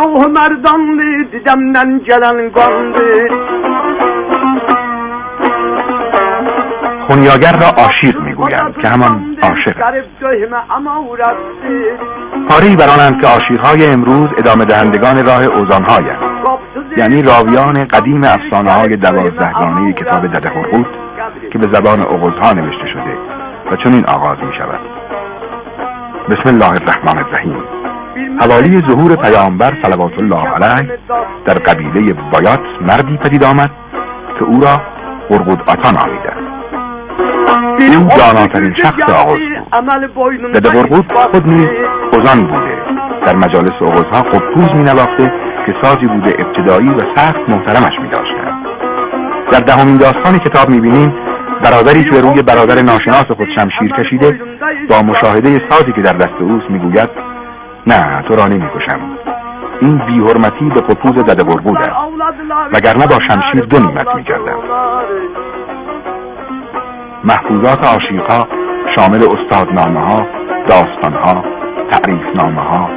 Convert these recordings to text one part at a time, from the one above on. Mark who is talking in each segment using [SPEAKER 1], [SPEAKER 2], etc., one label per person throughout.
[SPEAKER 1] Ruh merdanlı didemden gelen kandı.
[SPEAKER 2] خونیاگر را عاشق میگویند که همان عاشق است. پاره‌ای بر آنند که عاشق‌های امروز ادامه دهندگان راه اوزان‌هایند، یعنی راویان قدیم افسانه‌های 12گانه کتاب دده قرقود که به زبان اوغوزها نوشته شده و چنین آغاز می‌شود: بسم الله الرحمن الرحیم. حوالی ظهور پیامبر صلوات الله علیه در قبیله بایات مردی پدید آمد که او را قرقود آتا نامیدند. او داناترین شخص آغاز بود. دده قرقود خود نیز اوزان بوده. در مجالس اوغوزها قبطوز می نواخته که سازی بوده ابتدایی و سخت محترمش می داشتند. در دهمین داستان کتاب می بینیم برادری که روی برادر ناشناس خود شمشیر کشیده با مشاهده سازی که در دست اوست می گوید: نه، تو را نمی کشم. این بی‌حرمتی به قبطوز دده قرقود است، وگرنه با شمشیر دو نیمت می کردم. محفوظات عاشق‌ها شامل استادنامه‌ها، داستان‌ها، تعریفنامه‌ها،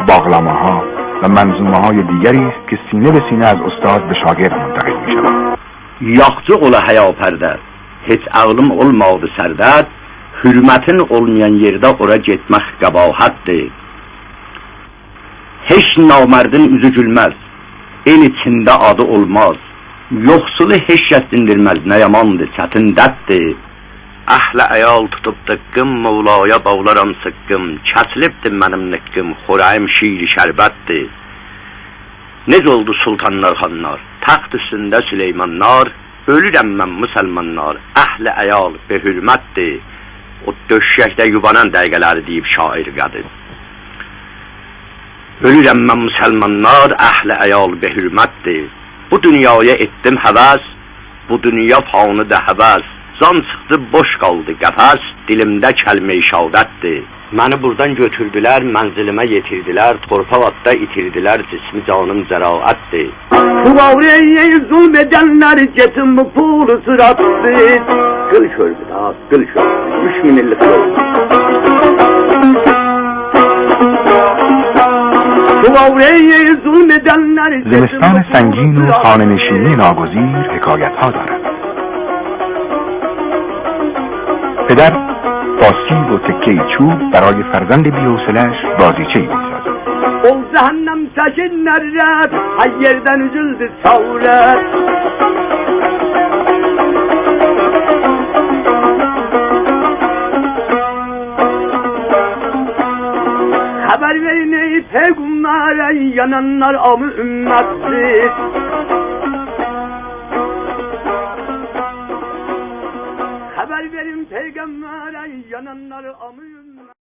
[SPEAKER 2] باغلامه‌ها و منظومه‌های دیگری است که سینه به سینه از استاد به شاگرد منتقل می‌شود.
[SPEAKER 3] Yaxşı ola həyapərdə, heç ağlım olmadı sərdət, hürmətin olmayan yerdə ora getmək qəbahətdir. Heç namərdin üzü gülməz, el içində adı olmaz, yoxsulu heç kəs dindirməz, nə yamandır, çətindətdir. Əhlə əyal tutub dıqqım, Mevlaya bağlaram sıqqım, kəsilibdir mənim nıqqım, xorayım şiiri şərbətdir. Necə oldu sultanlar, xanlar, taxt üstündə Süleymanlar, ölürəm mən müsəlmanlar, əhlə əyal be hürmətdir. O döşəkdə yubanan dəqiqələri deyib şair qədir. Ölürəm mən müsəlmanlar, əhlə əyal be hürmətdir. Bu dünyaya etdim həvəs, bu dünya fanı da həvəs. Can çıxdı, boş qaldı qəfəs, dilimdə kəlmə-i şəhadətdir. Məni buradan götürdülər, mənzilimə yetirdilər, torpaq atda itirdilər, cismi canım zəraətdir.
[SPEAKER 1] Kuvavreye zulm edenler cetim bu pulu sırattır. Kıl şöyle daha, kıl şöyle. 3000'lik kıl. Kuvavreye zulm edenler
[SPEAKER 2] زمستان سنگین و خانه‌نشینی ناگزیر حکایت‌ها دارد. پدر با سیب و تکه چوب برای فرزند بی‌حوصله‌اش بازیچه‌ای می‌سازد.
[SPEAKER 1] ol cehennem tekinlerret, her yerden üzüldü savret. Haber verin ey peygambere, yananlar amı ümmettir. Haber verin peygambere, yananlar amı